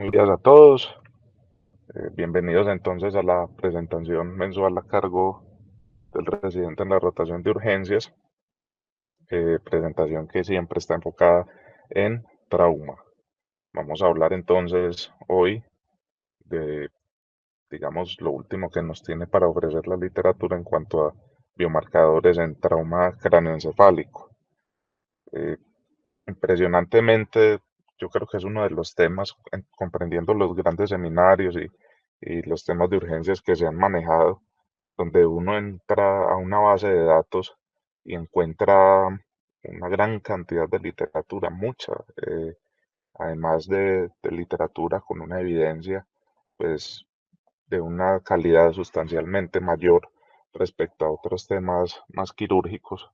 Buenos días a todos. Bienvenidos entonces a la presentación mensual a cargo del residente en la rotación de urgencias, presentación que siempre está enfocada en trauma. Vamos a hablar entonces hoy de, digamos, lo último que nos tiene para ofrecer la literatura en cuanto a biomarcadores en trauma cráneoencefálico. Eh, Impresionantemente, yo creo que es uno de los temas, comprendiendo los grandes seminarios y los temas de urgencias que se han manejado, donde uno entra a una base de datos y encuentra una gran cantidad de literatura, mucha, además de literatura con una evidencia, pues, de una calidad sustancialmente mayor respecto a otros temas más quirúrgicos.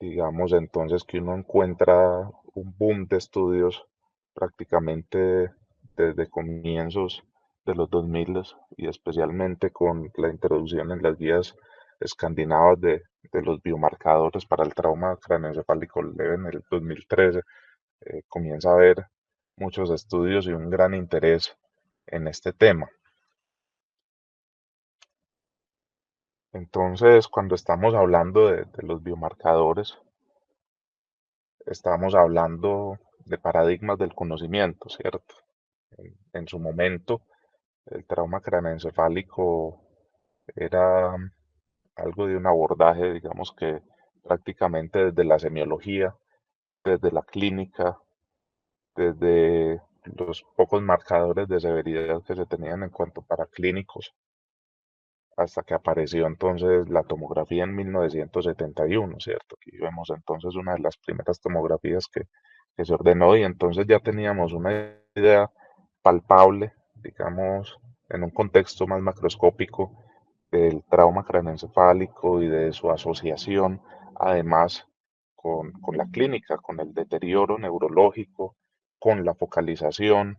Digamos entonces que uno encuentra un boom de estudios prácticamente desde comienzos de los 2000 y especialmente con la introducción en las guías escandinavas de los biomarcadores para el trauma craneoencefálico leve en el 2013. Comienza a haber muchos estudios y un gran interés en este tema. Entonces, cuando estamos hablando de los biomarcadores, estamos hablando de paradigmas del conocimiento, ¿cierto? En su momento, el trauma craneoencefálico era algo de un abordaje, digamos que prácticamente desde la semiología, desde la clínica, desde los pocos marcadores de severidad que se tenían en cuanto para clínicos, hasta que apareció entonces la tomografía en 1971, ¿cierto? Aquí vemos entonces una de las primeras tomografías que se ordenó y entonces ya teníamos una idea palpable, digamos, en un contexto más macroscópico del trauma craneoencefálico y de su asociación, además, con la clínica, con el deterioro neurológico, con la focalización,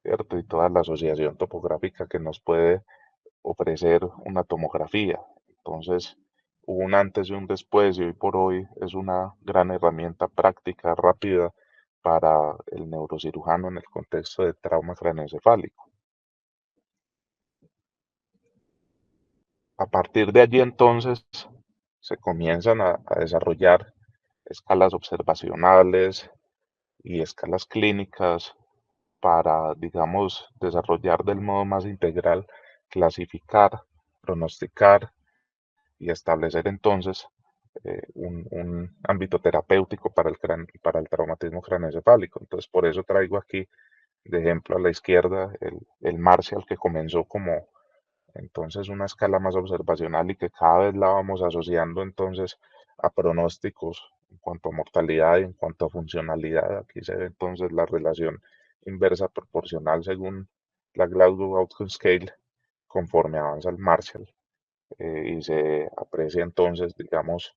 ¿cierto? Y toda la asociación topográfica que nos puede ofrecer una tomografía. Entonces, hubo un antes y un después y hoy por hoy es una gran herramienta práctica, rápida para el neurocirujano en el contexto de trauma craneoencefálico. A partir de allí entonces se comienzan a desarrollar escalas observacionales y escalas clínicas para, digamos, desarrollar del modo más integral, clasificar, pronosticar y establecer entonces un ámbito terapéutico para para el traumatismo craneoencefálico. Entonces, por eso traigo aquí de ejemplo a la izquierda el Marshall que comenzó como entonces una escala más observacional y que cada vez la vamos asociando entonces a pronósticos en cuanto a mortalidad y en cuanto a funcionalidad. Aquí se ve entonces la relación inversa proporcional según la Glasgow Outcome Scale conforme avanza el Marshall y se aprecia entonces, digamos,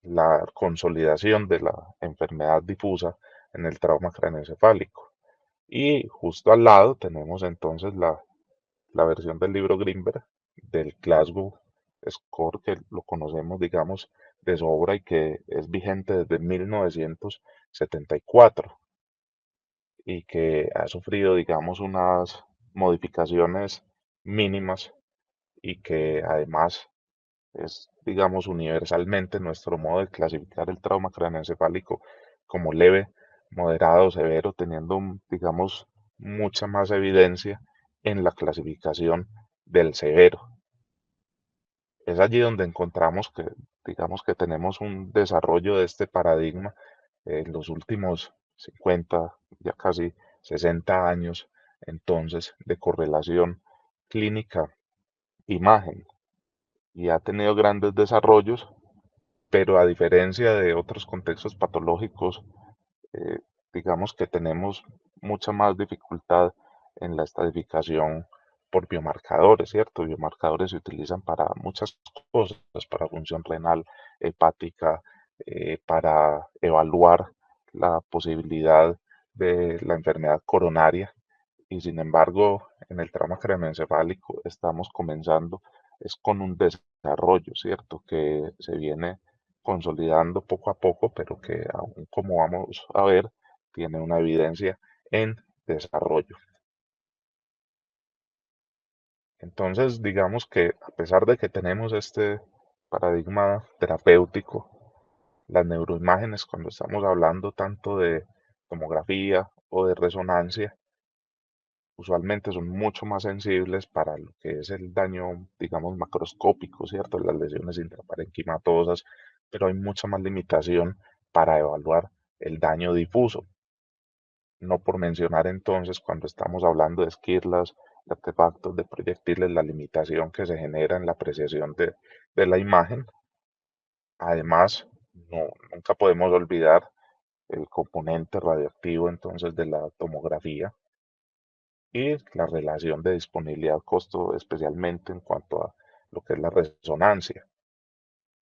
la consolidación de la enfermedad difusa en el trauma craneoencefálico. Y justo al lado tenemos entonces la versión del libro Greenberg del Glasgow Score, que lo conocemos, digamos, de sobra y que es vigente desde 1974 y que ha sufrido, digamos, unas modificaciones mínimas y que además es, digamos, universalmente nuestro modo de clasificar el trauma craneoencefálico como leve, moderado, severo, teniendo, digamos, mucha más evidencia en la clasificación del severo. Es allí donde encontramos que, digamos, que tenemos un desarrollo de este paradigma en los últimos 50, ya casi 60 años, entonces, de correlación clínica-imagen y ha tenido grandes desarrollos, pero a diferencia de otros contextos patológicos, eh, digamos que tenemos mucha más dificultad en la estadificación por biomarcadores, ¿cierto? Biomarcadores se utilizan para muchas cosas, para función renal, hepática, para evaluar la posibilidad de la enfermedad coronaria y sin embargo en el trauma craneoencefálico estamos comenzando es con un desarrollo, ¿cierto? Que se viene consolidando poco a poco, pero que aún como vamos a ver, tiene una evidencia en desarrollo. Entonces, digamos que a pesar de que tenemos este paradigma terapéutico, las neuroimágenes, cuando estamos hablando tanto de tomografía o de resonancia, usualmente son mucho más sensibles para lo que es el daño, digamos, macroscópico, ¿cierto? Las lesiones intraparenquimatosas, pero hay mucha más limitación para evaluar el daño difuso. No por mencionar entonces, cuando estamos hablando de esquirlas, de artefactos, de proyectiles, la limitación que se genera en la apreciación de la imagen. Además, nunca podemos olvidar el componente radioactivo entonces de la tomografía y la relación de disponibilidad-costo, especialmente en cuanto a lo que es la resonancia.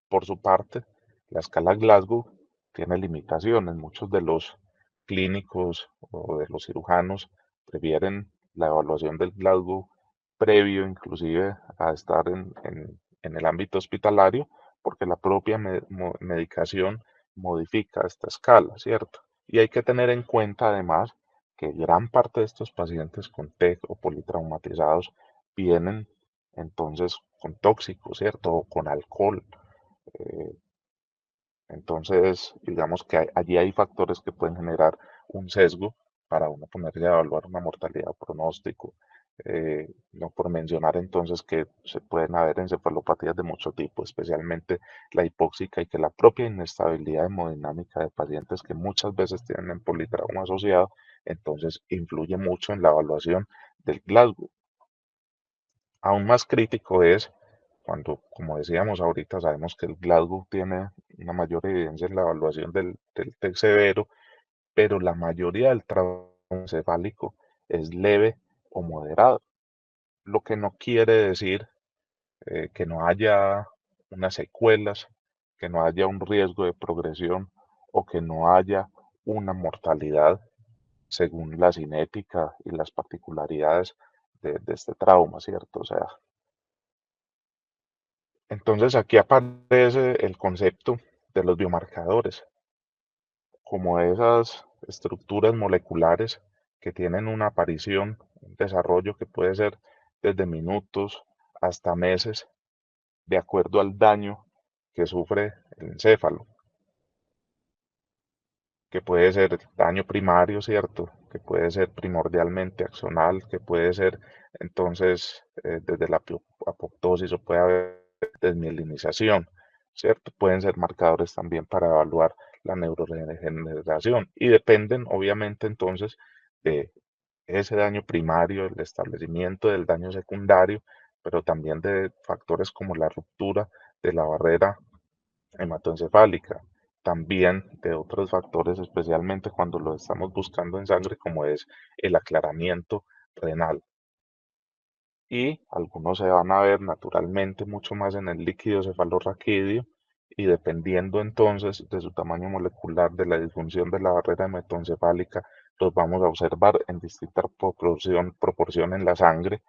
Por su parte, la escala Glasgow tiene limitaciones. Muchos de los clínicos o de los cirujanos prefieren la evaluación del Glasgow previo inclusive a estar en el ámbito hospitalario, porque la propia medicación modifica esta escala, ¿cierto? Y hay que tener en cuenta además que gran parte de estos pacientes con TEC o politraumatizados vienen entonces con tóxicos, ¿cierto? O con alcohol. eh, entonces, digamos que allí hay factores que pueden generar un sesgo para uno ponerse a evaluar una mortalidad o pronóstico. No por mencionar entonces que se pueden haber encefalopatías de mucho tipo, especialmente la hipóxica y que la propia inestabilidad hemodinámica de pacientes que muchas veces tienen politrauma asociado, entonces influye mucho en la evaluación del Glasgow. Aún más crítico es cuando, como decíamos ahorita, sabemos que el Glasgow tiene una mayor evidencia en la evaluación del TEC severo, pero la mayoría del trauma encefálico es leve o moderado, lo que no quiere decir que no haya unas secuelas, que no haya un riesgo de progresión o que no haya una mortalidad según la cinética y las particularidades de este trauma, ¿cierto? O sea, entonces aquí aparece el concepto de los biomarcadores, como esas estructuras moleculares que tienen una aparición, un desarrollo que puede ser desde minutos hasta meses, de acuerdo al daño que sufre el encéfalo, que puede ser daño primario, ¿cierto? Que puede ser primordialmente axonal, que puede ser entonces desde la apoptosis o puede haber desmielinización, ¿cierto? Pueden ser marcadores también para evaluar la neuroregeneración y dependen obviamente entonces de ese daño primario, el establecimiento del daño secundario, pero también de factores como la ruptura de la barrera hematoencefálica, también de otros factores, especialmente cuando lo estamos buscando en sangre, como es el aclaramiento renal. Y algunos se van a ver naturalmente mucho más en el líquido cefalorraquídeo y dependiendo entonces de su tamaño molecular, de la disfunción de la barrera hematoencefálica, los vamos a observar en distinta proporción en la sangre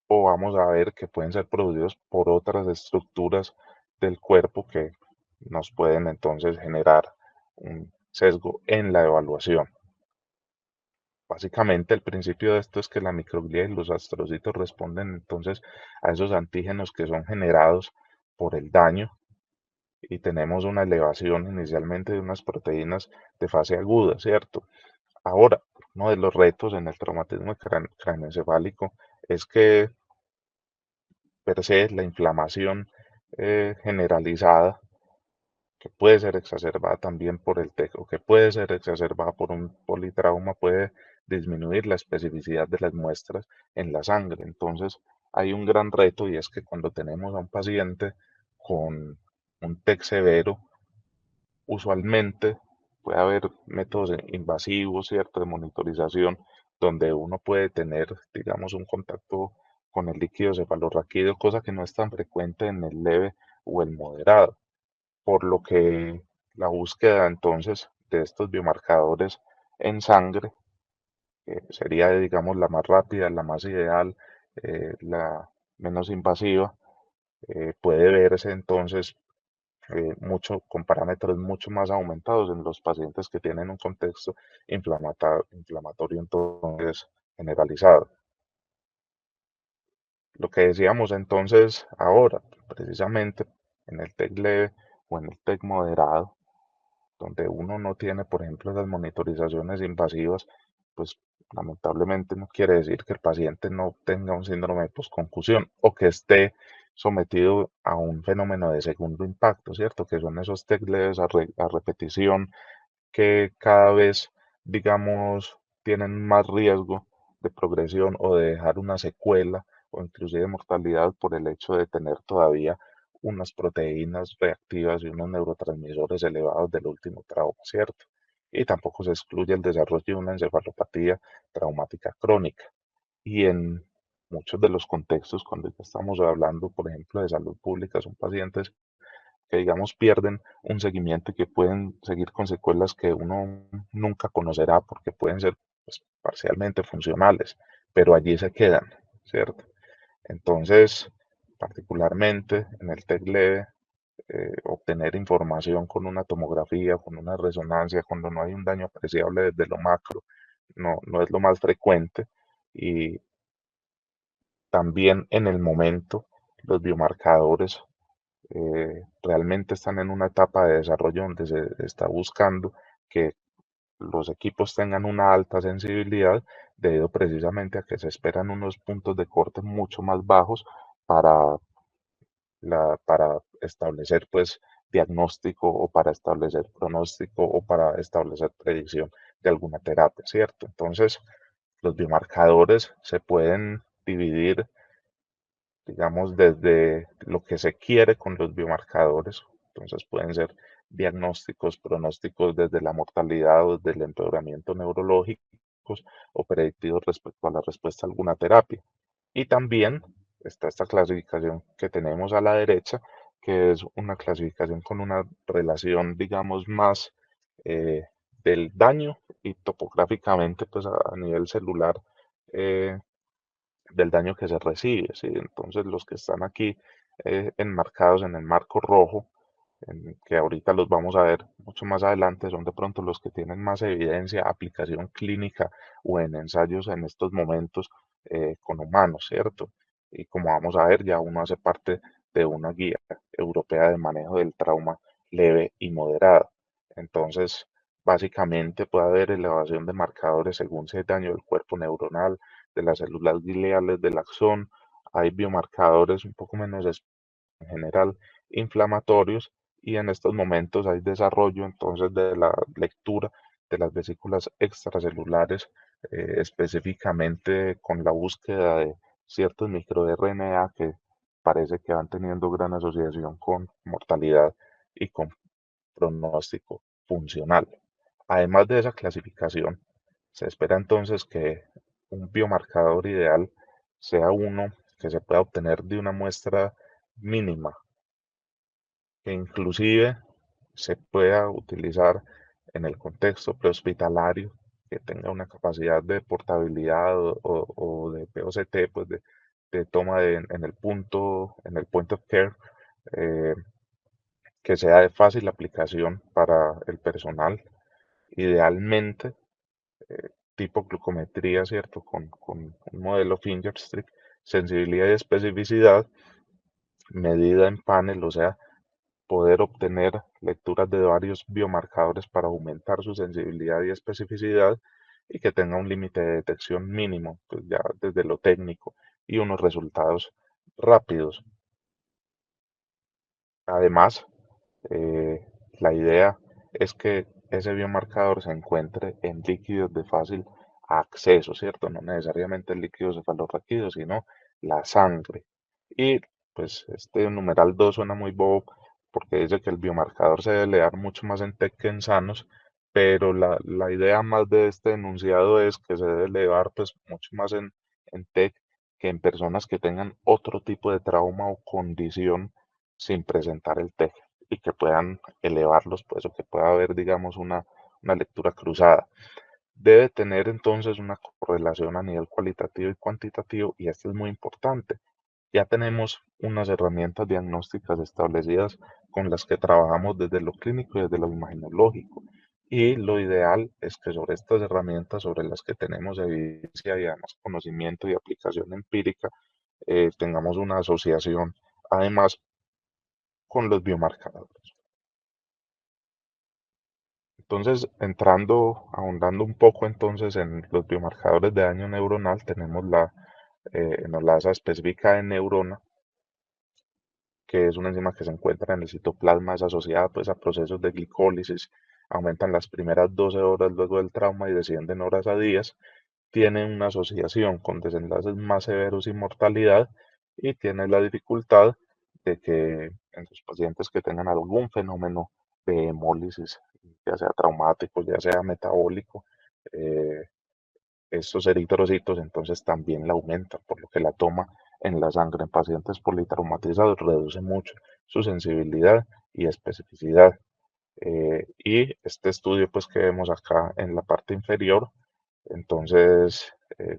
o vamos a ver que pueden ser producidos por otras estructuras del cuerpo que nos pueden entonces generar un sesgo en la evaluación. Básicamente el principio de esto es que la microglia y los astrocitos responden entonces a esos antígenos que son generados por el daño y tenemos una elevación inicialmente de unas proteínas de fase aguda, ¿cierto? Ahora, uno de los retos en el traumatismo craneoencefálico es que per se la inflamación generalizada, que puede ser exacerbada también por el TEC o que puede ser exacerbada por un politrauma, puede disminuir la especificidad de las muestras en la sangre. Entonces, hay un gran reto y es que cuando tenemos a un paciente con un TEC severo, usualmente puede haber métodos invasivos, ¿cierto?, de monitorización, donde uno puede tener, digamos, un contacto con el líquido cefalorraquídeo, cosa que no es tan frecuente en el leve o el moderado, por lo que la búsqueda entonces de estos biomarcadores en sangre sería, digamos, la más rápida, la más ideal, la menos invasiva, puede verse entonces con parámetros mucho más aumentados en los pacientes que tienen un contexto inflamatorio entonces generalizado. Lo que decíamos entonces ahora, precisamente en el TEC leve o en el TEC moderado, donde uno no tiene, por ejemplo, las monitorizaciones invasivas, pues lamentablemente no quiere decir que el paciente no tenga un síndrome de posconcusión o que esté sometido a un fenómeno de segundo impacto, ¿cierto? Que son esos TEC leves a repetición que cada vez, digamos, tienen más riesgo de progresión o de dejar una secuela o inclusive mortalidad por el hecho de tener todavía unas proteínas reactivas y unos neurotransmisores elevados del último trauma, ¿cierto? Y tampoco se excluye el desarrollo de una encefalopatía traumática crónica. Y en muchos de los contextos cuando ya estamos hablando, por ejemplo, de salud pública, son pacientes que digamos pierden un seguimiento y que pueden seguir con secuelas que uno nunca conocerá porque pueden ser pues, parcialmente funcionales, pero allí se quedan, ¿cierto? Entonces, particularmente en el TEC leve, obtener información con una tomografía, con una resonancia, cuando no hay un daño apreciable desde lo macro, no es lo más frecuente y también en el momento los biomarcadores realmente están en una etapa de desarrollo donde se está buscando que los equipos tengan una alta sensibilidad debido precisamente a que se esperan unos puntos de corte mucho más bajos para, para establecer pues diagnóstico o para establecer pronóstico o para establecer predicción de alguna terapia, ¿cierto? Entonces, los biomarcadores se pueden dividir digamos, desde lo que se quiere con los biomarcadores. Entonces pueden ser diagnósticos, pronósticos desde la mortalidad o desde el empeoramiento neurológicos o predictivos respecto a la respuesta a alguna terapia. Y también está esta clasificación que tenemos a la derecha, que es una clasificación con una relación, digamos, más eh, del daño y topográficamente, pues a nivel celular, eh, del daño que se recibe, ¿sí? Entonces los que están aquí enmarcados en el marco rojo, que ahorita los vamos a ver mucho más adelante, son de pronto los que tienen más evidencia, aplicación clínica o en ensayos en estos momentos con humanos, ¿cierto? Y como vamos a ver, ya uno hace parte de una guía europea de manejo del trauma leve y moderado. Entonces, básicamente puede haber elevación de marcadores según si hay daño del cuerpo neuronal, de las células gliales del axón, hay biomarcadores un poco menos en general inflamatorios y en estos momentos hay desarrollo entonces de la lectura de las vesículas extracelulares, específicamente con la búsqueda de ciertos microRNA que parece que van teniendo gran asociación con mortalidad y con pronóstico funcional. Además de esa clasificación, se espera entonces que un biomarcador ideal sea uno que se pueda obtener de una muestra mínima, que inclusive se pueda utilizar en el contexto prehospitalario, que tenga una capacidad de portabilidad o de POCT, pues de toma en el punto, en el point of care, eh, que sea de fácil aplicación para el personal, idealmente tipo glucometría, ¿cierto? Con un modelo Fingerstick, sensibilidad y especificidad, medida en panel, o sea, poder obtener lecturas de varios biomarcadores para aumentar su sensibilidad y especificidad y que tenga un límite de detección mínimo, pues ya desde lo técnico y unos resultados rápidos. Además, Eh, la idea es que ese biomarcador se encuentre en líquidos de fácil acceso, ¿cierto? No necesariamente el líquido cefalorraquídeo, sino la sangre. Y pues este numeral 2 suena muy bobo porque dice que el biomarcador se debe elevar mucho más en TEC que en sanos, pero la idea más de este enunciado es que se debe elevar pues mucho más en TEC que en personas que tengan otro tipo de trauma o condición sin presentar el TEC y que puedan elevarlos, pues, o que pueda haber, digamos, una lectura cruzada. Debe tener entonces una correlación a nivel cualitativo y cuantitativo, y esto es muy importante. Ya tenemos unas herramientas diagnósticas establecidas con las que trabajamos desde lo clínico y desde lo imaginológico. Y lo ideal es que sobre estas herramientas sobre las que tenemos evidencia y además conocimiento y aplicación empírica, tengamos una asociación además con los biomarcadores. Entonces, ahondando un poco entonces en los biomarcadores de daño neuronal, tenemos la enolasa específica de neurona, que es una enzima que se encuentra en el citoplasma, es asociada pues a procesos de glicólisis, aumentan las primeras 12 horas luego del trauma y descienden horas a días, tiene una asociación con desenlaces más severos y mortalidad, y tiene la dificultad de que en los pacientes que tengan algún fenómeno de hemólisis, ya sea traumático, ya sea metabólico, eh, estos eritrocitos entonces también la aumentan, por lo que la toma en la sangre en pacientes politraumatizados reduce mucho su sensibilidad y especificidad. Y este estudio pues que vemos acá en la parte inferior, entonces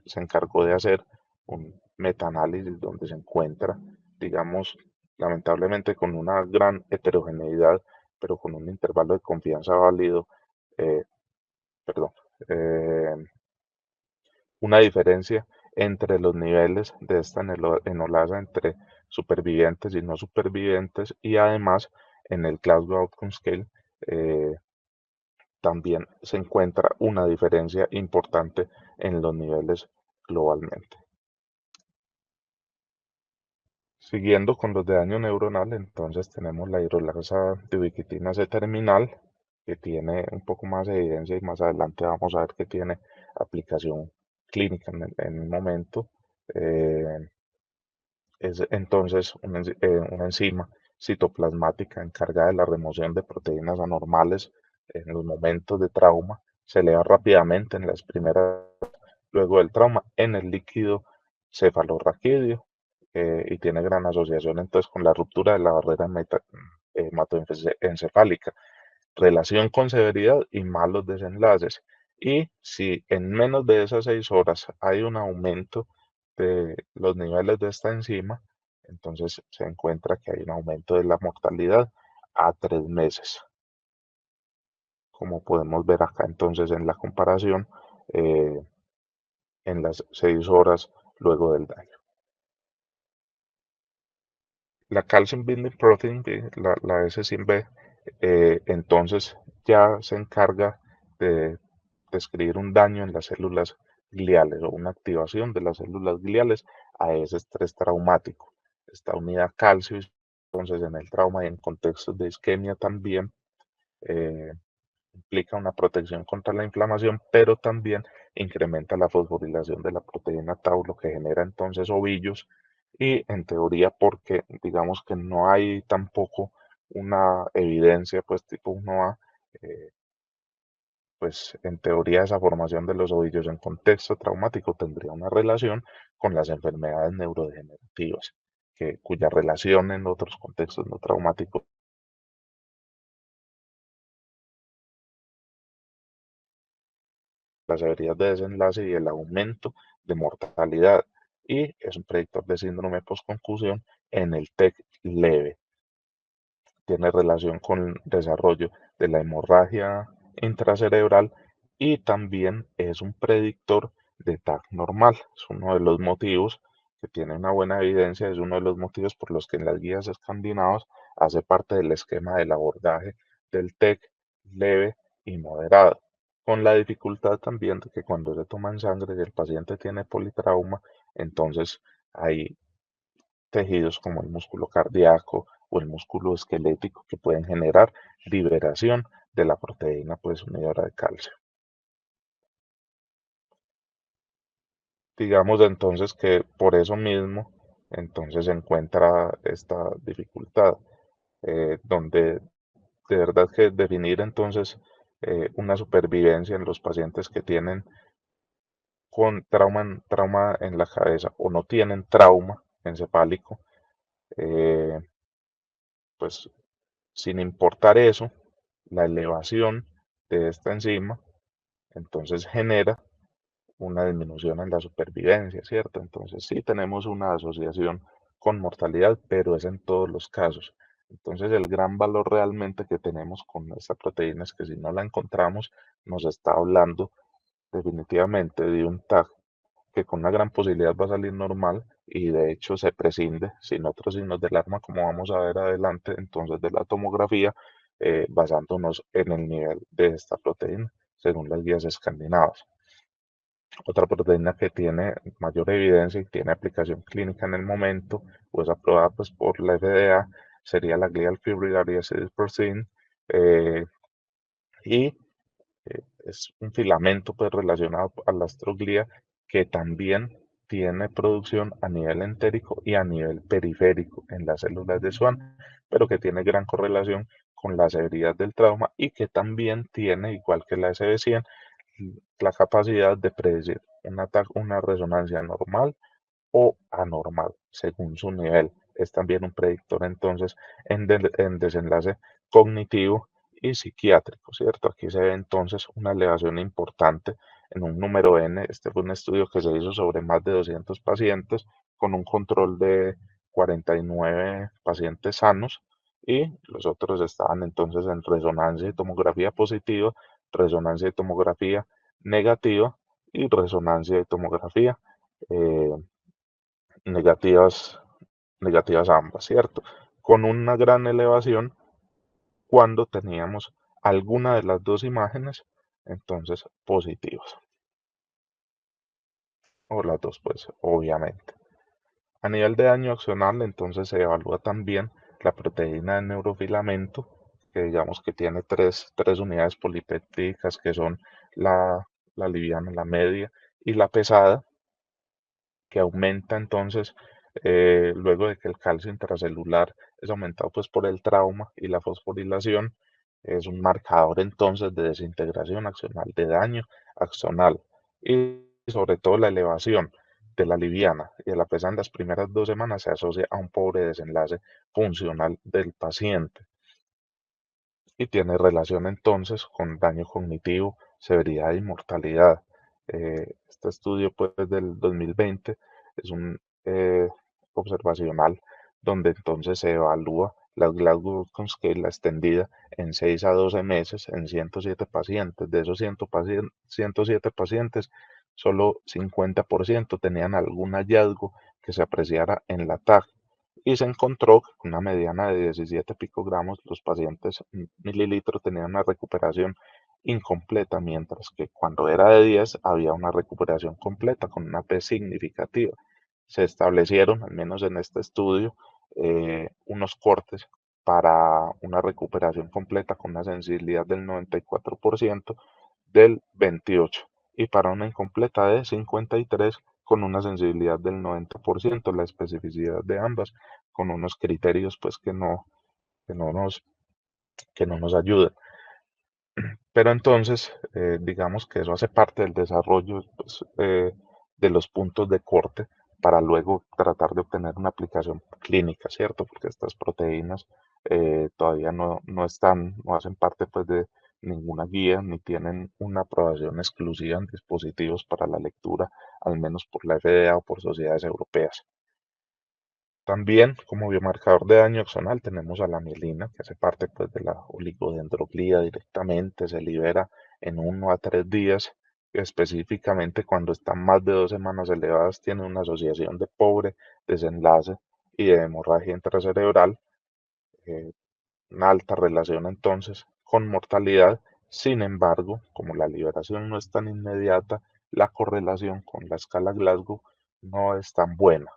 se encargó de hacer un metaanálisis donde se encuentra, digamos, lamentablemente con una gran heterogeneidad, pero con un intervalo de confianza válido, eh, perdón, eh, una diferencia entre los niveles de esta enolasa entre supervivientes y no supervivientes, y además en el Glasgow Outcome Scale eh, también se encuentra una diferencia importante en los niveles globalmente. Siguiendo con los de daño neuronal, entonces tenemos la hidrolasa de ubiquitina C terminal, que tiene un poco más de evidencia y más adelante vamos a ver que tiene aplicación clínica en un momento. Eh, es entonces una enzima citoplasmática encargada de la remoción de proteínas anormales en los momentos de trauma. Se eleva rápidamente en las primeras, luego del trauma, en el líquido cefalorraquídeo, y tiene gran asociación entonces con la ruptura de la barrera hematoencefálica, relación con severidad y malos desenlaces. Y si en menos de esas 6 horas hay un aumento de los niveles de esta enzima, entonces se encuentra que hay un aumento de la mortalidad a 3 meses, como podemos ver acá entonces en la comparación, eh, en las 6 horas luego del daño. La Calcium Binding Protein, la S100B, entonces ya se encarga de describir un daño en las células gliales o una activación de las células gliales a ese estrés traumático. Está unida a calcio, entonces en el trauma y en contextos de isquemia también eh, implica una protección contra la inflamación, pero también incrementa la fosforilación de la proteína tau, lo que genera entonces ovillos, y en teoría, porque digamos que no hay tampoco una evidencia pues tipo 1A, pues en teoría esa formación de los ovillos en contexto traumático tendría una relación con las enfermedades neurodegenerativas, cuya relación en otros contextos no traumáticos, la severidad de desenlace y el aumento de mortalidad, y es un predictor de síndrome postconcusión en el TEC leve. Tiene relación con el desarrollo de la hemorragia intracerebral y también es un predictor de TAC normal. Es uno de los motivos que tiene una buena evidencia, es uno de los motivos por los que en las guías escandinavas hace parte del esquema del abordaje del TEC leve y moderado, con la dificultad también de que cuando se toman sangre y el paciente tiene politrauma, entonces hay tejidos como el músculo cardíaco o el músculo esquelético que pueden generar liberación de la proteína pues unidora de calcio. Digamos entonces que por eso mismo entonces se encuentra esta dificultad, donde de verdad que definir entonces una supervivencia en los pacientes que tienen con trauma en la cabeza o no tienen trauma encefálico, eh, pues sin importar eso, la elevación de esta enzima entonces genera una disminución en la supervivencia, ¿cierto? Entonces sí tenemos una asociación con mortalidad, pero es en todos los casos. Entonces el gran valor realmente que tenemos con esta proteína es que si no la encontramos, nos está hablando definitivamente de un TAC que con una gran posibilidad va a salir normal y de hecho se prescinde sin otros signos de alarma como vamos a ver adelante, entonces de la tomografía, basándonos en el nivel de esta proteína según las guías escandinavas. Otra proteína que tiene mayor evidencia y tiene aplicación clínica en el momento, pues aprobada pues, por la FDA, sería la Glial Fibrillary Acidoprotein, eh, y es un filamento pues, relacionado a la astroglia que también tiene producción a nivel entérico y a nivel periférico en las células de Schwann, pero que tiene gran correlación con la severidad del trauma y que también tiene, igual que la SB100, la capacidad de predecir una resonancia normal o anormal, según su nivel. Es también un predictor entonces en desenlace cognitivo y psiquiátrico, ¿cierto? Aquí se ve entonces una elevación importante en un número N. Este fue un estudio que se hizo sobre más de 200 pacientes con un control de 49 pacientes sanos y los otros estaban entonces en resonancia y tomografía positiva, resonancia y tomografía negativa y resonancia y tomografía eh, negativas, negativas ambas, ¿cierto? Con una gran elevación cuando teníamos alguna de las dos imágenes, entonces positivas, o las dos, pues, obviamente. A nivel de daño axonal, entonces se evalúa también la proteína de neurofilamento, que digamos que tiene tres unidades polipeptídicas que son la liviana, la media y la pesada, que aumenta entonces luego de que el calcio intracelular es aumentado pues por el trauma y la fosforilación, es un marcador entonces de desintegración axonal, de daño axonal y sobre todo la elevación de la liviana y de la pesada en las primeras 2 semanas se asocia a un pobre desenlace funcional del paciente y tiene relación entonces con daño cognitivo, severidad y mortalidad. Este estudio pues del 2020 es un observacional donde entonces se evalúa la Glasgow Coston Scale, la extendida en 6 a 12 meses en 107 pacientes. De esos 107 pacientes, solo 50% tenían algún hallazgo que se apreciara en la TAC y se encontró que con una mediana de 17 picogramos, los pacientes mililitros tenían una recuperación incompleta, mientras que cuando era de 10 había una recuperación completa con una P significativa. Se establecieron, al menos en este estudio, unos cortes para una recuperación completa con una sensibilidad del 94% del 28 y para una incompleta de 53 con una sensibilidad del 90%, la especificidad de ambas con unos criterios pues que no nos, que no nos ayudan. Pero entonces, digamos que eso hace parte del desarrollo pues, de los puntos de corte para luego tratar de obtener una aplicación clínica, ¿cierto? Porque estas proteínas todavía no están, no hacen parte pues de ninguna guía ni tienen una aprobación exclusiva en dispositivos para la lectura, al menos por la FDA o por sociedades europeas. También como biomarcador de daño axonal tenemos a la mielina, que hace parte pues, de la oligodendroglía directamente, se libera en 1 a 3 días, específicamente cuando están más de 2 semanas elevadas, tiene una asociación de pobre desenlace y de hemorragia intracerebral, eh, una alta relación entonces con mortalidad. Sin embargo, como la liberación no es tan inmediata, la correlación con la escala Glasgow no es tan buena.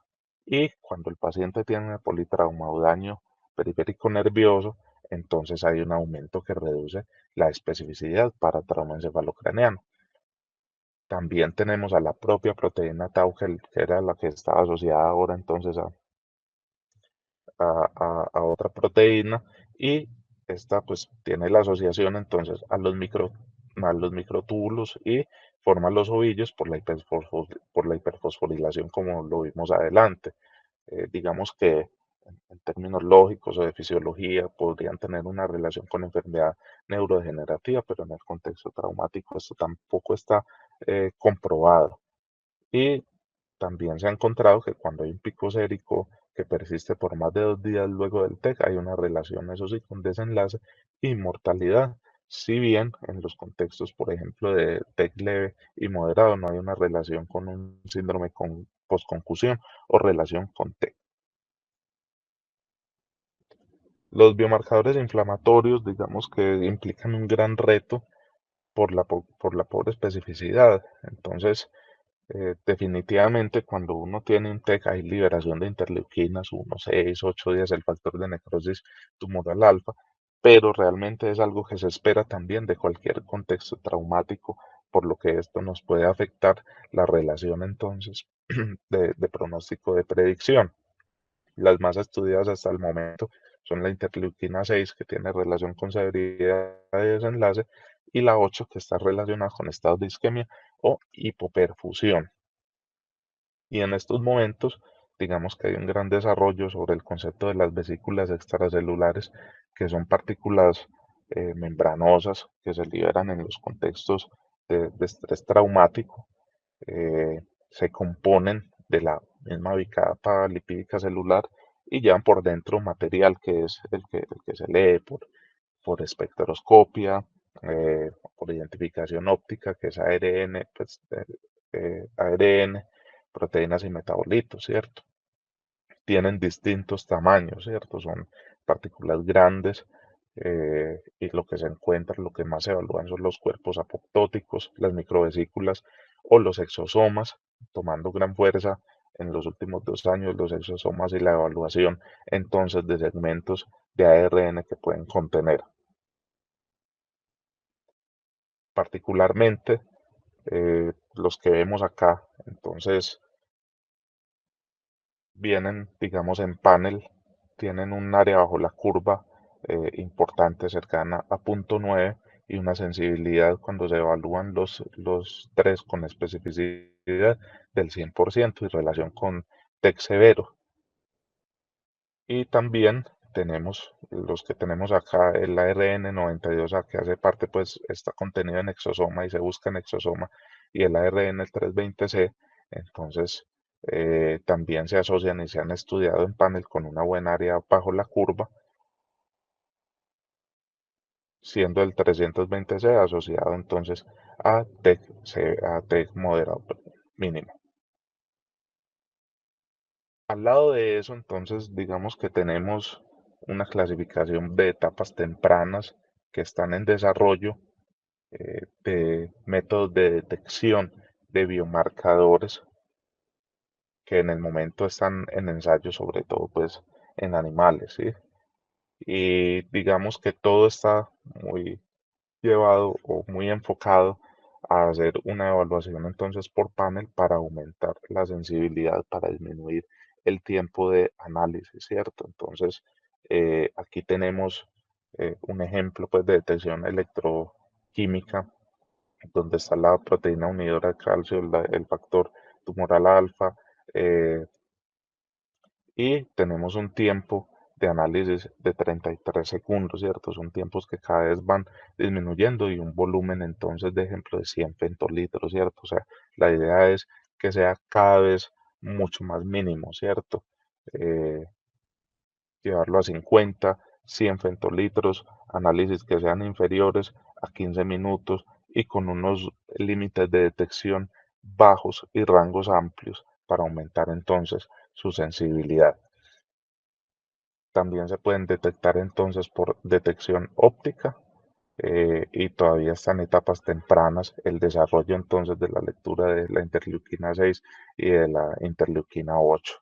Y cuando el paciente tiene politrauma o daño periférico nervioso, entonces hay un aumento que reduce la especificidad para trauma encefalocraneano. También tenemos a la propia proteína tau, que era la que estaba asociada ahora entonces a otra proteína y esta pues tiene la asociación entonces a los microtúbulos y forma los ovillos por la hiperfosforilación como lo vimos adelante. Digamos que en términos lógicos o de fisiología podrían tener una relación con enfermedad neurodegenerativa, pero en el contexto traumático esto tampoco está comprobado. Y también se ha encontrado que cuando hay un pico sérico que persiste por más de 2 días luego del TEC, hay una relación, eso sí, con desenlace y mortalidad. Si bien en los contextos, por ejemplo, de TEC leve y moderado, no hay una relación con un síndrome con postconcusión o relación con TEC. Los biomarcadores inflamatorios, digamos que implican un gran reto por la pobre especificidad. Entonces, definitivamente cuando uno tiene un TEC hay liberación de interleuquinas 1, 6, 8 días, el factor de necrosis tumoral alfa, pero realmente es algo que se espera también de cualquier contexto traumático, por lo que esto nos puede afectar la relación entonces de pronóstico de predicción. Las más estudiadas hasta el momento son la interleuquina 6, que tiene relación con severidad de desenlace, y la 8, que está relacionada con estados de isquemia o hipoperfusión. Y en estos momentos, digamos que hay un gran desarrollo sobre el concepto de las vesículas extracelulares, que son partículas membranosas que se liberan en los contextos de estrés traumático. Se componen de la misma bicapa lipídica celular y llevan por dentro material que es el que se lee por espectroscopia, por identificación óptica, que es ARN, pues, ARN, proteínas y metabolitos, ¿cierto? Tienen distintos tamaños, ¿cierto? Son partículas grandes, y lo que se encuentra, lo que más se evalúan son los cuerpos apoptóticos, las microvesículas o los exosomas, tomando gran fuerza en los últimos 2 años los exosomas y la evaluación entonces de segmentos de ARN que pueden contener. Particularmente los que vemos acá, entonces vienen, digamos, en panel, tienen un área bajo la curva importante, cercana a 0.9 y una sensibilidad cuando se evalúan los tres con especificidad del 100% y relación con TEC severo. Y también tenemos los que tenemos acá, el ARN92A, que hace parte, pues está contenido en exosoma y se busca en exosoma, y el ARN el 320C, entonces también se asocian y se han estudiado en panel con una buena área bajo la curva, siendo el 320C asociado entonces a TEC moderado mínimo. Al lado de eso, entonces, digamos que tenemos una clasificación de etapas tempranas que están en desarrollo, de métodos de detección de biomarcadores que en el momento están en ensayo, sobre todo pues en animales, ¿sí? Y digamos que todo está muy llevado o muy enfocado a hacer una evaluación entonces por panel para aumentar la sensibilidad, para disminuir el tiempo de análisis, ¿cierto? Entonces, aquí tenemos un ejemplo pues de detección electroquímica donde está la proteína unidora de calcio, el factor tumoral alfa, eh, y tenemos un tiempo de análisis de 33 segundos, ¿cierto? Son tiempos que cada vez van disminuyendo y un volumen entonces de ejemplo de 100 femtolitros, ¿cierto? O sea, la idea es que sea cada vez mucho más mínimo, ¿cierto? Eh, Llevarlo a 50, 100 femtolitros, análisis que sean inferiores a 15 minutos y con unos límites de detección bajos y rangos amplios para aumentar entonces su sensibilidad. También se pueden detectar entonces por detección óptica, y todavía están en etapas tempranas el desarrollo entonces de la lectura de la interleuquina 6 y de la interleuquina 8,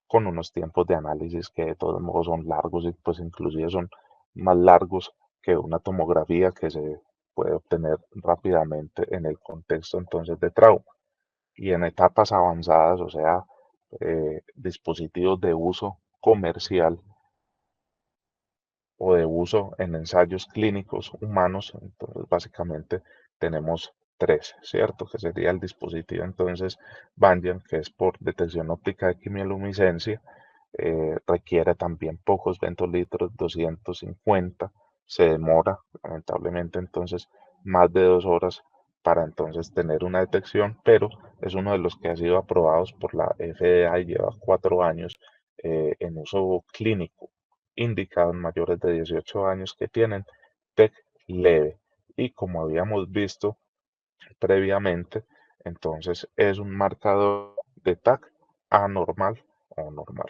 con unos tiempos de análisis que de todos modos son largos y pues inclusive son más largos que una tomografía que se puede obtener rápidamente en el contexto entonces de trauma. Y en etapas avanzadas, o sea, dispositivos de uso comercial o de uso en ensayos clínicos humanos, entonces básicamente tenemos tres, ¿cierto? Que sería el dispositivo entonces Banyan, que es por detección óptica de quimioluminiscencia, requiere también pocos ventolitros, 250, se demora lamentablemente entonces más de 2 horas para entonces tener una detección, pero es uno de los que ha sido aprobados por la FDA y lleva 4 años en uso clínico, indicado en mayores de 18 años que tienen TEC leve. Y como habíamos visto previamente, entonces es un marcador de TAC anormal o normal.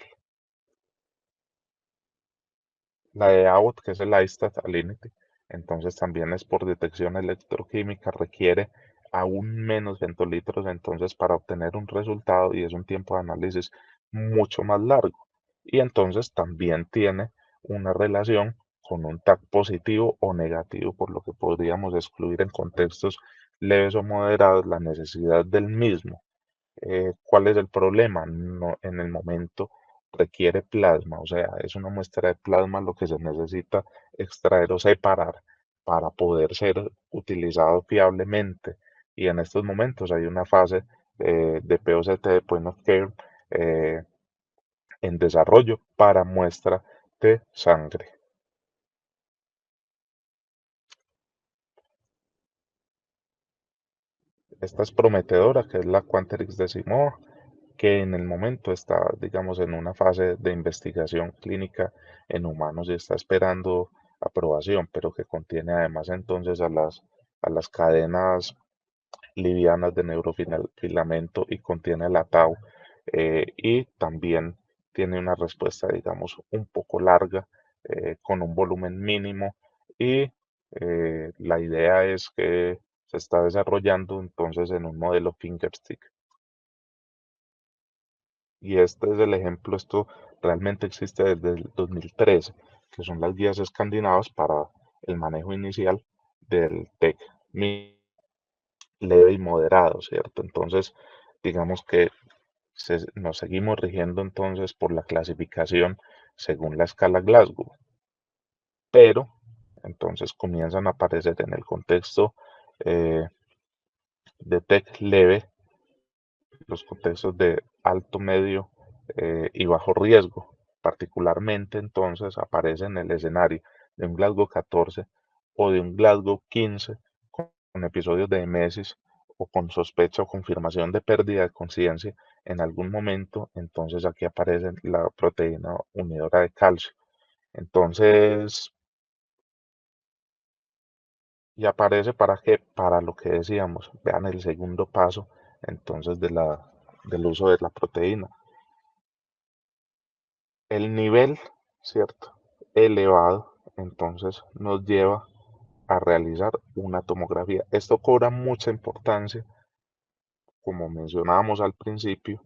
La de Abbott, que es el ISTAT Alinity, entonces también es por detección electroquímica, requiere aún menos ventolitros entonces para obtener un resultado y es un tiempo de análisis mucho más largo. Y entonces también tiene una relación con un TAC positivo o negativo, por lo que podríamos excluir en contextos leves o moderados la necesidad del mismo. ¿Cuál es el problema? No, en el momento requiere plasma, o sea, es una muestra de plasma lo que se necesita extraer o separar para poder ser utilizado fiablemente. Y en estos momentos hay una fase de POCT, de Point of Care, eh, en desarrollo para muestra de sangre. Esta es prometedora, que es la Quanterix Decimoa, que en el momento está, digamos, en una fase de investigación clínica en humanos y está esperando aprobación, pero que contiene además entonces a las cadenas livianas de neurofilamento y contiene la tau, y también tiene una respuesta, digamos, un poco larga, con un volumen mínimo y la idea es que se está desarrollando entonces en un modelo fingerstick. Y este es el ejemplo, esto realmente existe desde el 2013, que son las guías escandinavas para el manejo inicial del TEC leve y moderado, ¿cierto? Entonces, digamos que nos seguimos rigiendo entonces por la clasificación según la escala Glasgow, pero entonces comienzan a aparecer en el contexto eh, de TEC leve los contextos de alto, medio y bajo riesgo. Particularmente entonces aparece en el escenario de un Glasgow 14 o de un Glasgow 15 con episodios de emesis o con sospecha o confirmación de pérdida de conciencia en algún momento, entonces aquí aparece la proteína unidora de calcio. Entonces, y aparece para qué, para lo que decíamos, vean el segundo paso entonces del uso de la proteína. El nivel, ¿cierto? Elevado, entonces nos lleva a realizar una tomografía. Esto cobra mucha importancia, como mencionábamos al principio,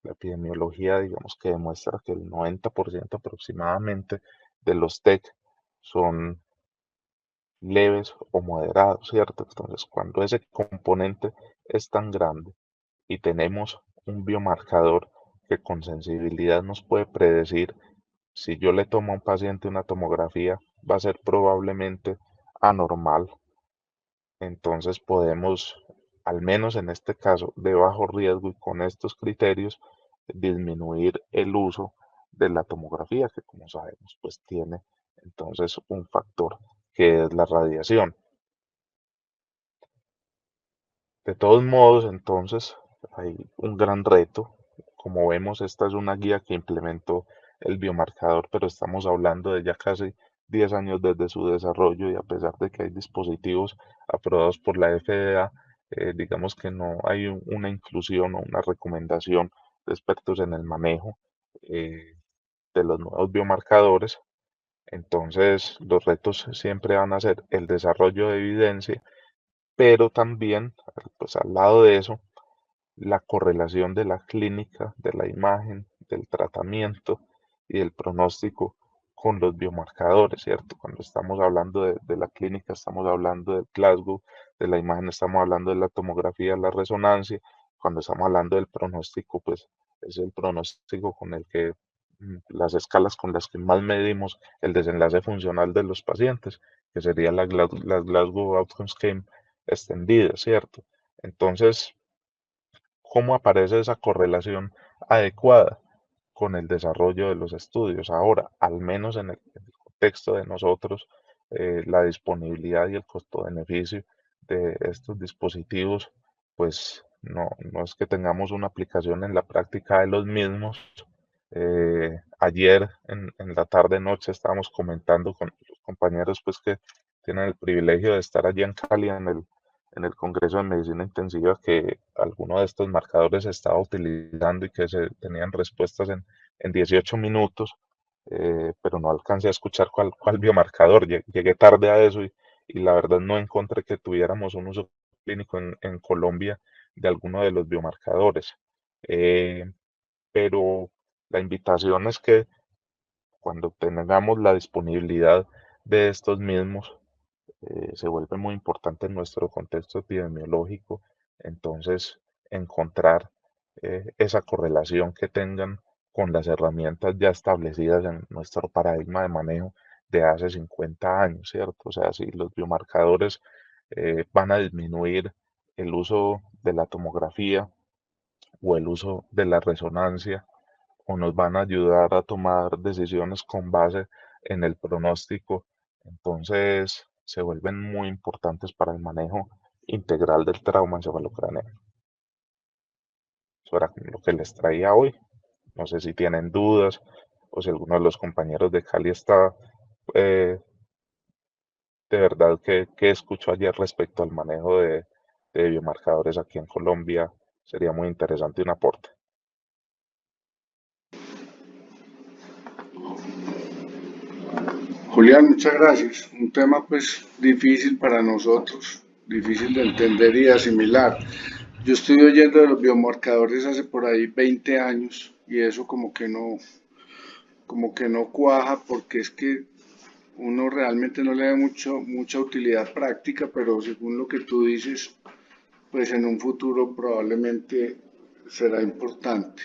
la epidemiología, digamos que demuestra que el 90% aproximadamente de los TEC son leves o moderados, ¿cierto? Entonces, cuando ese componente es tan grande y tenemos un biomarcador que con sensibilidad nos puede predecir si yo le tomo a un paciente una tomografía, va a ser probablemente anormal. Entonces podemos, al menos en este caso, de bajo riesgo y con estos criterios, disminuir el uso de la tomografía, que como sabemos, pues tiene entonces un factor que es la radiación. De todos modos, entonces, hay un gran reto. Como vemos, esta es una guía que implementó el biomarcador, pero estamos hablando de ya casi 10 años desde su desarrollo y a pesar de que hay dispositivos aprobados por la FDA, digamos que no hay una inclusión o una recomendación de expertos en el manejo eh, de los nuevos biomarcadores. Entonces, los retos siempre van a ser el desarrollo de evidencia, pero también, pues al lado de eso, la correlación de la clínica, de la imagen, del tratamiento y del pronóstico con los biomarcadores, ¿cierto? Cuando estamos hablando de la clínica, estamos hablando del Glasgow, de la imagen, estamos hablando de la tomografía, la resonancia, cuando estamos hablando del pronóstico, pues es el pronóstico con el que las escalas con las que más medimos el desenlace funcional de los pacientes, que sería la Glasgow Outcomes Scheme extendida, ¿cierto? Entonces, ¿cómo aparece esa correlación adecuada con el desarrollo de los estudios? Ahora, al menos en el contexto de nosotros, la disponibilidad y el costo-beneficio de estos dispositivos, pues no es que tengamos una aplicación en la práctica de los mismos, Ayer en la tarde noche estábamos comentando con los compañeros pues que tienen el privilegio de estar allí en Cali en el Congreso de Medicina Intensiva que alguno de estos marcadores se estaba utilizando y que se tenían respuestas en 18 minutos, pero no alcancé a escuchar cuál biomarcador. Llegué tarde a eso y la verdad no encontré que tuviéramos un uso clínico en Colombia de alguno de los biomarcadores. Eh, pero la invitación es que cuando tengamos la disponibilidad de estos mismos, se vuelve muy importante en nuestro contexto epidemiológico, entonces encontrar esa correlación que tengan con las herramientas ya establecidas en nuestro paradigma de manejo de hace 50 años, ¿cierto? O sea, si los biomarcadores van a disminuir el uso de la tomografía o el uso de la resonancia, o nos van a ayudar a tomar decisiones con base en el pronóstico, entonces se vuelven muy importantes para el manejo integral del trauma encefalocraneal. Eso era lo que les traía hoy. No sé si tienen dudas o si alguno de los compañeros de Cali está de verdad que escuchó ayer respecto al manejo de biomarcadores aquí en Colombia. Sería muy interesante un aporte. Julián, muchas gracias. Un tema pues difícil para nosotros, difícil de entender y de asimilar. Yo estoy oyendo de los biomarcadores hace por ahí 20 años y eso como que no cuaja porque es que uno realmente no le da mucha utilidad práctica, pero según lo que tú dices, pues en un futuro probablemente será importante.